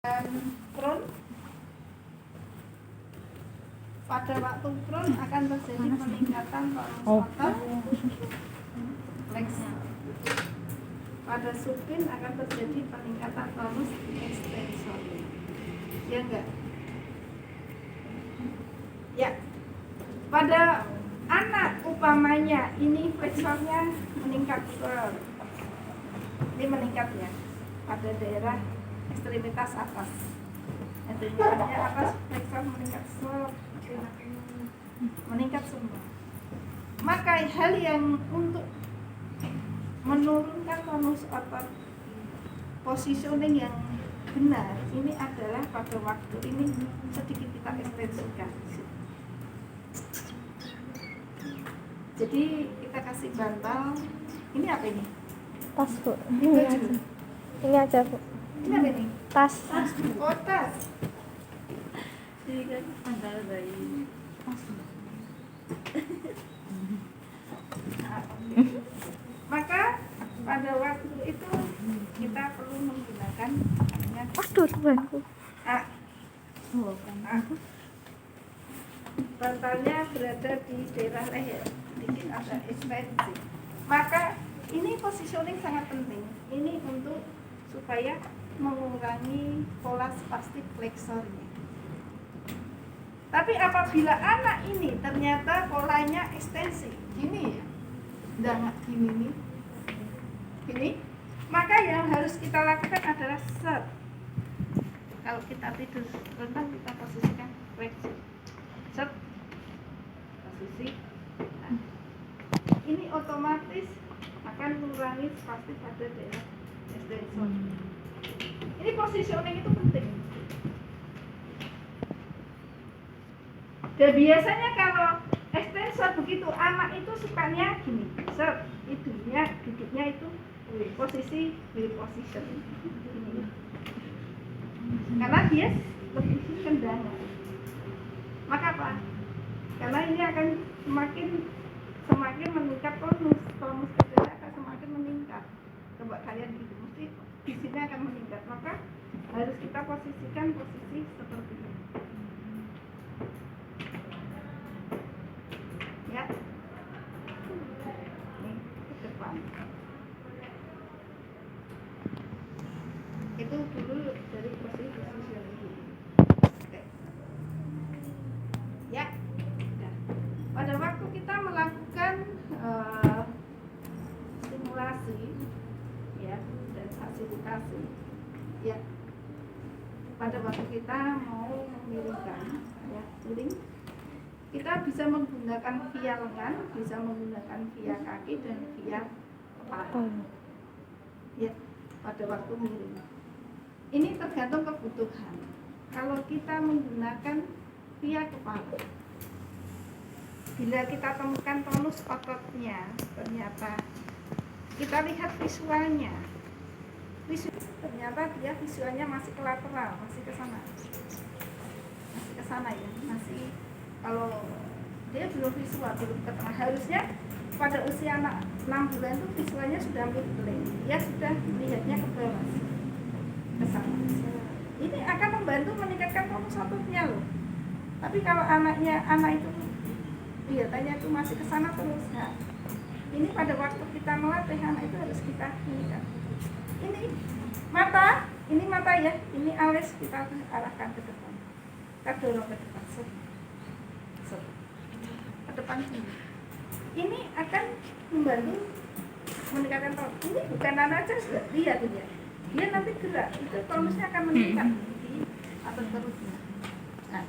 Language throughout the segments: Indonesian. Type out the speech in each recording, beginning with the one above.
prone, pada waktu prone akan terjadi peningkatan tonus otot fleksor. Pada supin akan terjadi peningkatan tonus ekstensor. Ya enggak? Ya. Pada anak upamanya ini fleksornya meningkat, ini meningkat ya pada daerah ekstremitas atas. Ekstremitasnya atas fleksor meningkat semua. Maka hal yang untuk menurunkan tonus otot positioning yang benar ini adalah pada waktu ini sedikit kita ekstensikan. Jadi kita kasih bantal. Ini apa ini? Tas, Bu. Ini baju. Ini aja, Bu. Ini apa ini? Tas. Oh, tas. Ini kan bantal bayi. Maka pada waktu itu kita perlu menggunakan namanya Tuanku. bantalnya berada di daerah leher, sedikit ada ekstensi. Maka ini positioning sangat penting. Ini untuk supaya mengurangi pola spastik fleksornya. Tapi apabila anak ini ternyata polanya ekstensi, gini ya, nggak gini nih, gini, maka yang harus kita lakukan adalah set. Kalau kita tidur rendah kita posisikan fleksi, set, posisi. Nah, ini otomatis akan mengurangi spastik pada daerah ekstensor. Ini positioning itu penting. Dan biasanya kalau ekstensor begitu, anak itu sukanya gini, set, duduknya itu posisi wheel position. Gini. Karena dia lebih kendangan. Maka apa? Karena ini akan semakin meningkat tonus kedua akan semakin meningkat. Coba kalian gitu, mesti di sini akan meningkat. Maka harus kita posisikan posisi seperti ini. Ya, ini ke depan. Itu dulu dari posisi yang ini. Oke. Ya, nah, pada waktu kita melakukan stimulasi, ya, dan fasilitasi, ya, pada waktu kita mau memiringkan, ya, miring. Kita bisa menggunakan via lengan, bisa menggunakan via kaki dan via kepala. Ya, pada waktu miring. Ini tergantung kebutuhan. Kalau kita menggunakan via kepala, bila kita temukan tonus ototnya, ternyata kita lihat visualnya. Ternyata dia visualnya masih ke lateral, masih ke sana. Masih ke sana ya, masih. Kalau dia belum visual, belum ke tengah, harusnya pada usia anak 6 bulan itu visualnya sudah mid-plane, dia sudah melihatnya ke bawah, ke sana. Ini akan membantu meningkatkan tonus ototnya loh. Tapi kalau anak itu kelihatannya itu masih ke sana terus, nah, ini pada waktu kita melatih anak itu harus kita inikan. Ini mata ya, ini alis kita arahkan ke depan, kita dorong ke depan. Ke depan sini. Ini akan membantu meningkatkan tonus. Ini bukan anak aja sudah lihat ya. Dia nanti gerak, itu tonusnya akan meningkat di atas perutnya. Nah,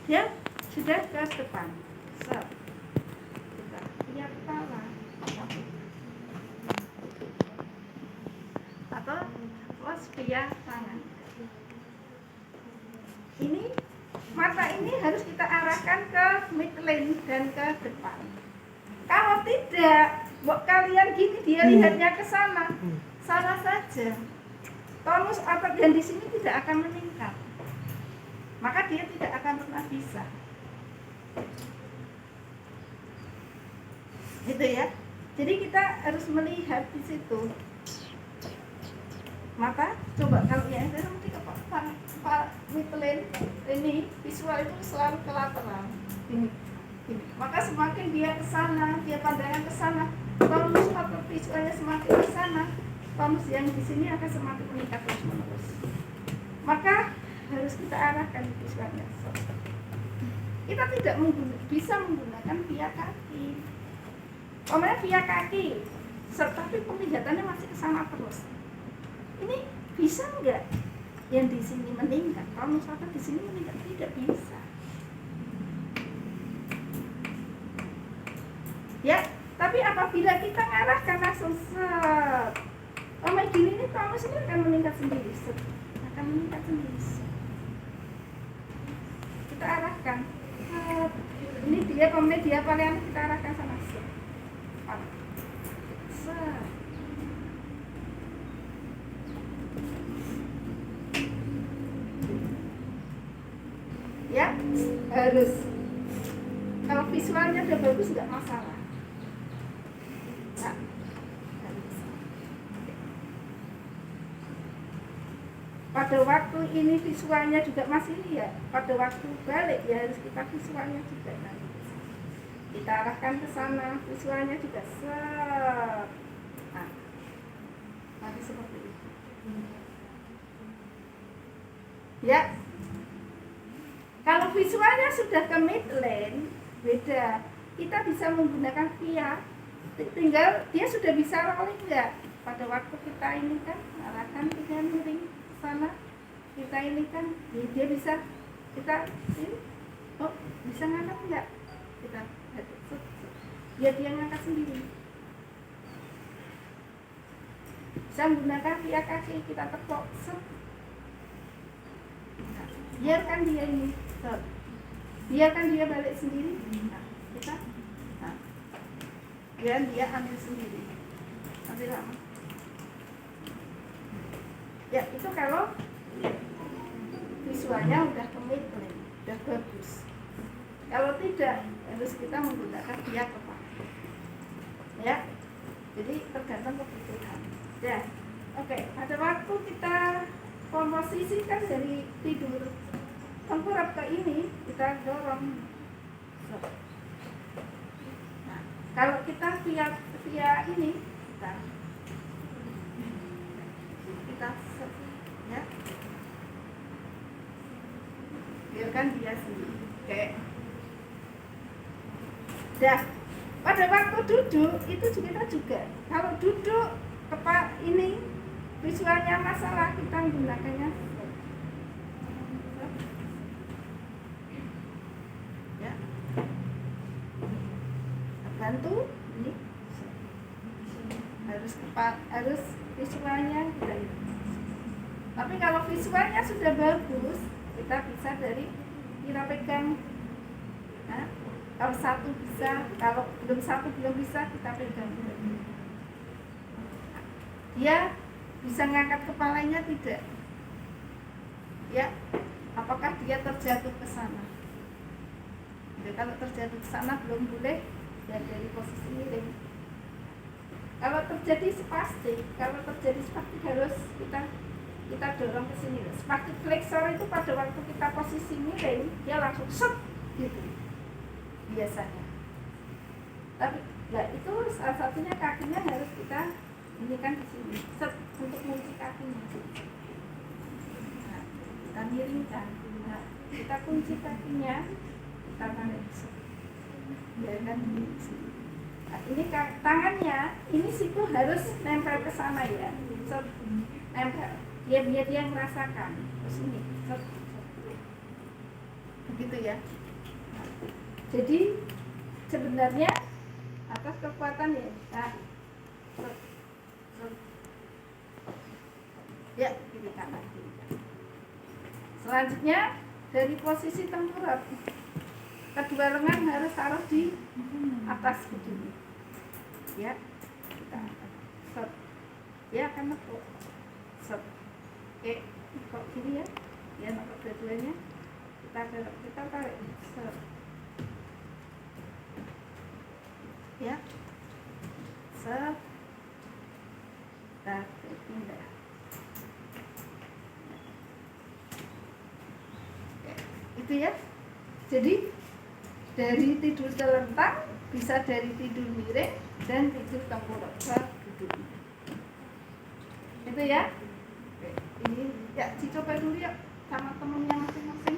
dia sudah ke depan. Kita lihat kepala. Atau plus via tangan. Ini mata ini harus kita arahkan ke midline dan ke depan. Kalau tidak, kalian gini dia lihatnya ke sana, salah saja. Tonus otot yang di sini tidak akan meningkat, maka dia tidak akan pernah bisa. Gitu ya. Jadi kita harus melihat di situ. Mata, coba kalau yang itu nanti ke kepala. midline ini visual itu selalu ke lateral ini. Maka semakin dia ke sana, dia pandangan ke sana, tonus otot visualnya semakin ke sana, tonus yang di sini akan semakin meningkat terus menerus. Maka harus kita arahkan visualnya. Kita tidak bisa menggunakan via kaki. Omongnya via kaki, tetapi penglihatannya masih ke sana terus. Ini bisa enggak? Yang di sini meningkat, tonus otot di sini meningkat, tidak bisa. Ya, tapi apabila kita ngarahkan langsung set, gini ini tonus ini akan meningkat sendiri, set, akan meningkat sendiri. Set. Kita arahkan, set. Ini dia dia paling kita arahkan sana, set, set. Ya, harus. Kalau visualnya udah bagus nggak masalah. Pada waktu ini visualnya juga masih lihat, pada waktu balik ya harus kita visualnya juga nanti. Kita arahkan ke sana, visualnya juga set. Nah, nanti seperti itu. Ya, kalau visualnya sudah ke midline, beda. Kita bisa menggunakan via, tinggal dia sudah bisa rolling enggak? Pada waktu kita ini kan arahkan dengan miring sana, kita ini kan dia bisa, kita ini, oh bisa ngangkat enggak? Kita dia ngangkat sendiri. Bisa menggunakan via kaki, kita tepuk set. Biarkan dia ini set. Biarkan dia balik sendiri. Nah, kita dan dia ambil sendiri. Ambil lama. Ya, itu kalau visualnya udah komitmen, udah bagus. Kalau tidak, harus kita menggunakan via kepala. Ya, jadi tergantung kebutuhan. Ya, oke. Pada waktu kita komposisikan dari tidur tengkurap ke ini, kita dorong. Nah, kalau kita via ini, kita ya, biarkan dia sendiri. Oke. Dah. Pada waktu duduk itu kita juga. Kalau duduk ini visualnya masalah, kita menggunakannya ya. Bantu ini harus visualnya kita ini. Tapi kalau visualnya sudah bagus, kita bisa dari kita pegang. Nah, kalau satu bisa, kalau belum bisa kita pegang. Dia bisa ngangkat kepalanya tidak? Ya, apakah dia terjatuh ke sana? Jadi, kalau terjatuh ke sana belum boleh ya dari posisi miring. Kalau terjadi spastik harus kita dorong ke sini. Spastik flexor itu pada waktu kita posisi miring dia langsung set gitu biasanya. Tapi ya itu salah satunya kakinya harus kita ini kan di sini set untuk kunci kakinya. Nah, kita miringkan. Nah, kita kunci kakinya, kita tarik set. Biarkan di sini. Nah, ini tangannya, ini siku harus nempel ke sana ya. Set, nempel. Biar dia merasakan. Terus ini set. Begitu ya. Nah, jadi sebenarnya atas kekuatan ya. Nah, set. Ya, kiri kanan. Selanjutnya dari posisi tengkurap, kedua lengan harus taruh di atas begini. Ya, kita set. Ya akan nekuk. Set. Oke, kok gini ya? Ya nekuk dua-duanya. Kita tarik. Set. Ya. Set. Pindah. Gitu ya. Jadi dari tidur telentang bisa dari tidur miring dan tidur tengkorak duduk. Itu ya. Oke, ini ya dicoba dulu ya sama temennya masing-masing.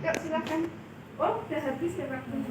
Yuk silakan. Oh, udah habis ya waktunya.